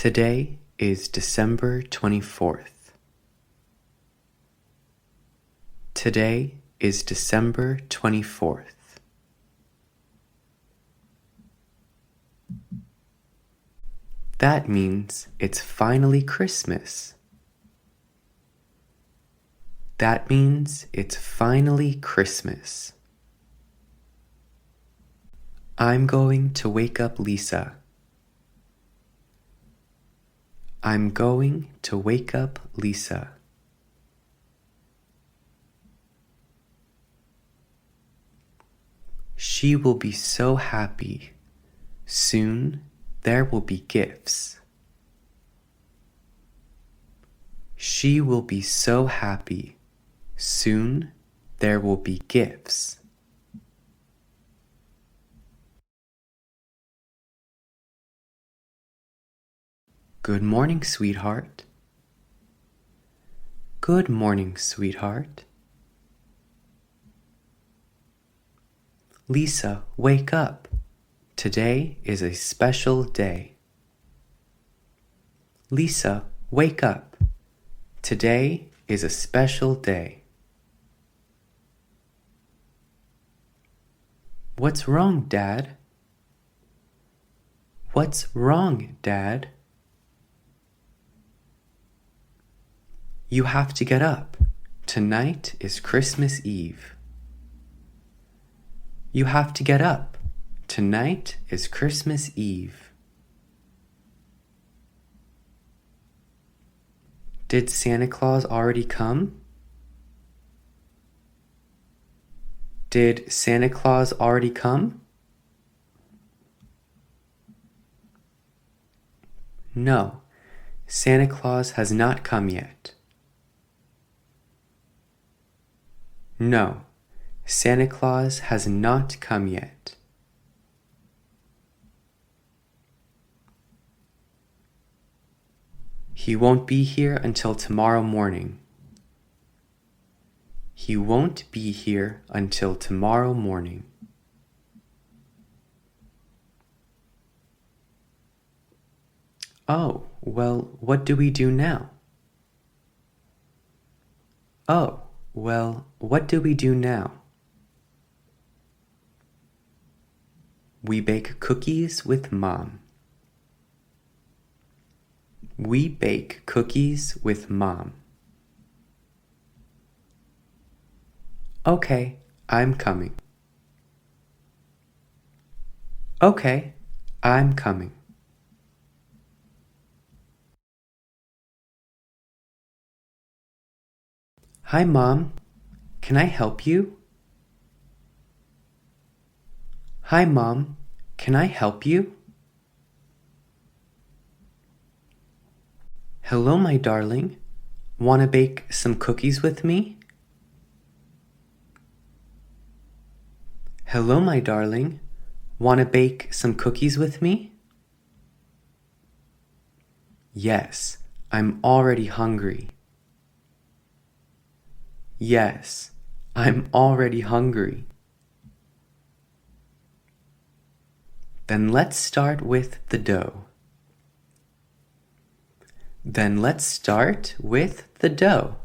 Today is December 24th. Today is December 24th. That means it's finally Christmas. That means it's finally Christmas. I'm going to wake up Lisa. I'm going to wake up Lisa. She will be so happy. Soon there will be gifts. She will be so happy. Soon there will be gifts. Good morning, sweetheart. Good morning, sweetheart. Lisa, wake up. Today is a special day. Lisa, wake up. Today is a special day. What's wrong, Dad? What's wrong, Dad? You have to get up. Tonight is Christmas Eve. You have to get up. Tonight is Christmas Eve. Did Santa Claus already come? Did Santa Claus already come? No, Santa Claus has not come yet. No, Santa Claus has not come yet. He won't be here until tomorrow morning. He won't be here until tomorrow morning. Oh, well, what do we do now? Oh, well, what do we do now? We bake cookies with Mom. We bake cookies with Mom. Okay, I'm coming. Okay, I'm coming. Hi, Mom. Can I help you? Hi, Mom. Can I help you? Hello, my darling. Want to bake some cookies with me? Hello, my darling. Want to bake some cookies with me? Yes, I'm already hungry. Yes, I'm already hungry. Then let's start with the dough. Then let's start with the dough.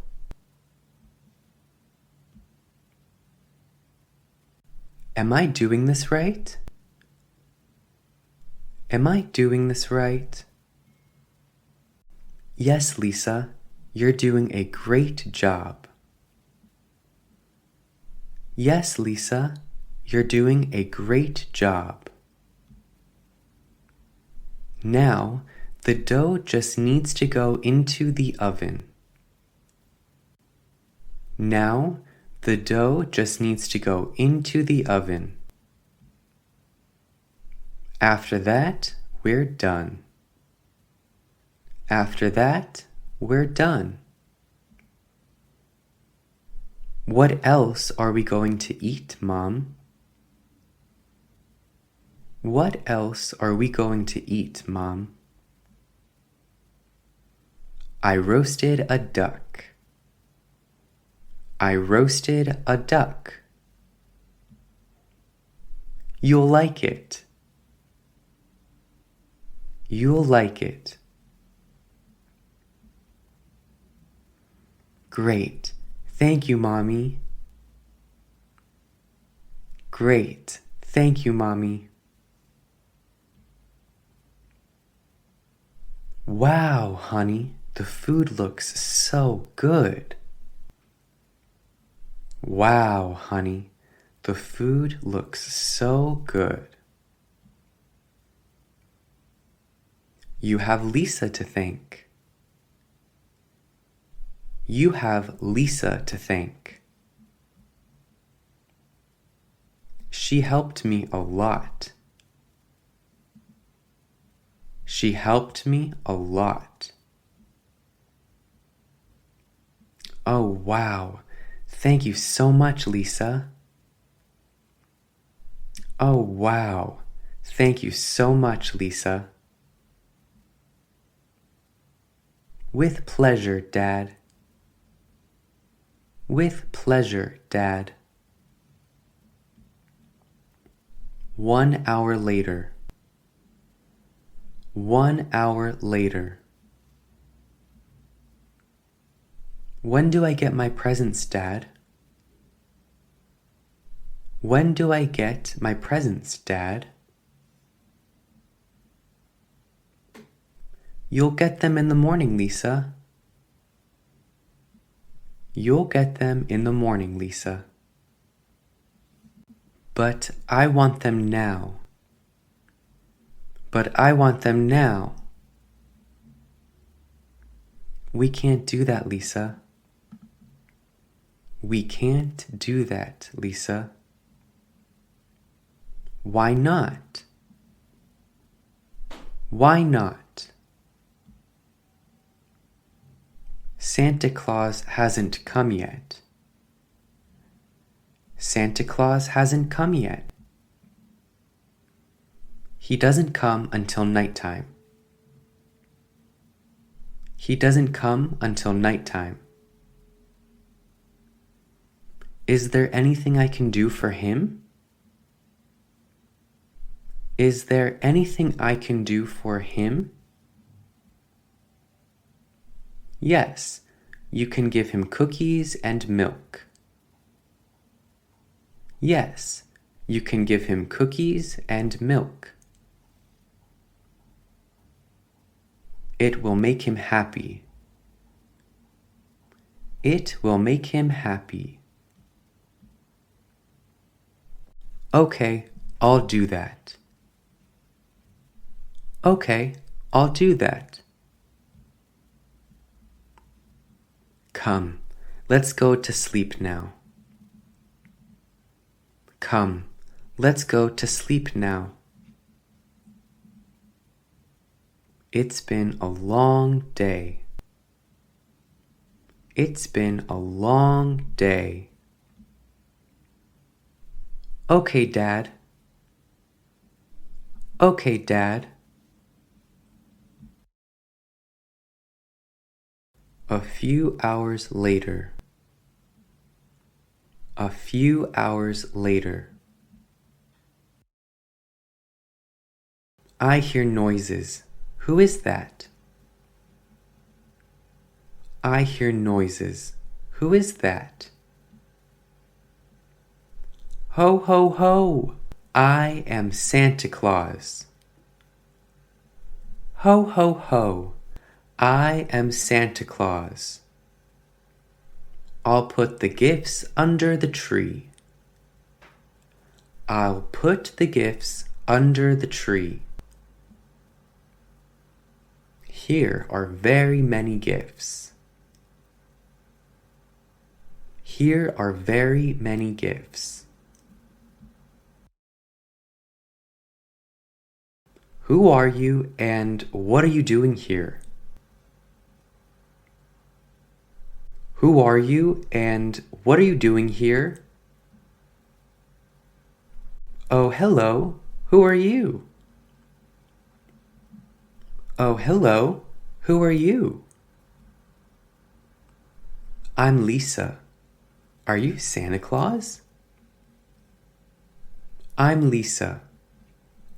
Am I doing this right? Am I doing this right? Yes, Lisa, you're doing a great job. Yes, Lisa, you're doing a great job. Now, the dough just needs to go into the oven. Now, the dough just needs to go into the oven. After that, we're done. After that, we're done. What else are we going to eat, Mom? What else are we going to eat, Mom? I roasted a duck. I roasted a duck. You'll like it. You'll like it. Great. Thank you, Mommy. Great. Thank you, Mommy. Wow, honey, the food looks so good. Wow, honey, the food looks so good. You have Lisa to thank. You have Lisa to thank. She helped me a lot. She helped me a lot. Oh, wow. Thank you so much, Lisa. Oh, wow. Thank you so much, Lisa. With pleasure, Dad. With pleasure, Dad. 1 hour later. 1 hour later. When do I get my presents, Dad? When do I get my presents, Dad? You'll get them in the morning, Lisa. You'll get them in the morning, Lisa. But I want them now. But I want them now. We can't do that, Lisa. We can't do that, Lisa. Why not? Why not? Santa Claus hasn't come yet. Santa Claus hasn't come yet. He doesn't come until nighttime. He doesn't come until nighttime. Is there anything I can do for him? Is there anything I can do for him? Yes, you can give him cookies and milk. Yes, you can give him cookies and milk. It will make him happy. It will make him happy. Okay, I'll do that. Okay, I'll do that. Come, let's go to sleep now. Come, let's go to sleep now. It's been a long day. It's been a long day. Okay, Dad. Okay, Dad. A few hours later. A few hours later. I hear noises. Who is that? I hear noises. Who is that? Ho, ho, ho! I am Santa Claus. Ho, ho, ho! I am Santa Claus. I'll put the gifts under the tree. I'll put the gifts under the tree. Here are very many gifts. Here are very many gifts. Who are you and what are you doing here? Who are you and what are you doing here? Oh, hello. Who are you? Oh, hello. Who are you? I'm Lisa. Are you Santa Claus? I'm Lisa.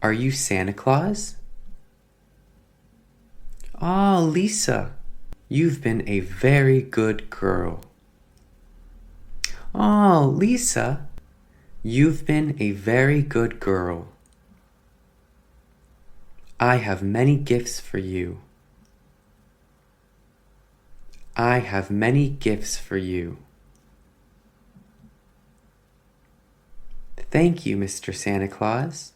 Are you Santa Claus? Ah, Lisa, you've been a very good girl. Oh, Lisa, you've been a very good girl. I have many gifts for you. I have many gifts for you. Thank you, Mr. Santa Claus.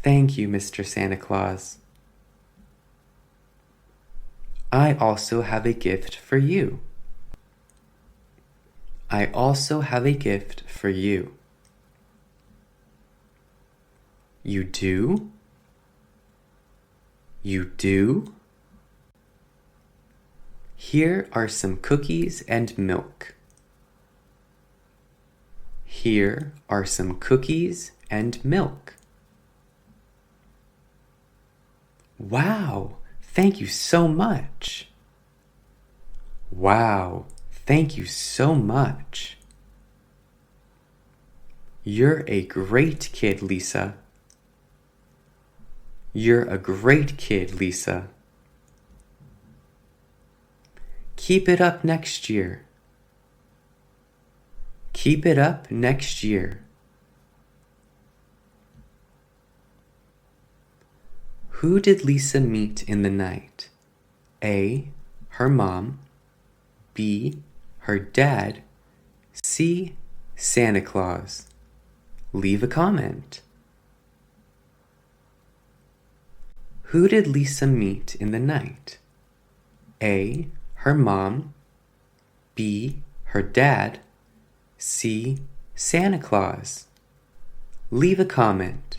Thank you, Mr. Santa Claus. I also have a gift for you. I also have a gift for you. You do? You do? Here are some cookies and milk. Here are some cookies and milk. Wow, thank you so much. Wow, thank you so much. You're a great kid, Lisa. You're a great kid, Lisa. Keep it up next year. Keep it up next year. Who did Lisa meet in the night? A. Her mom. B. Her dad. C. Santa Claus. Leave a comment. Who did Lisa meet in the night? A. Her mom. B. Her dad. C. Santa Claus. Leave a comment.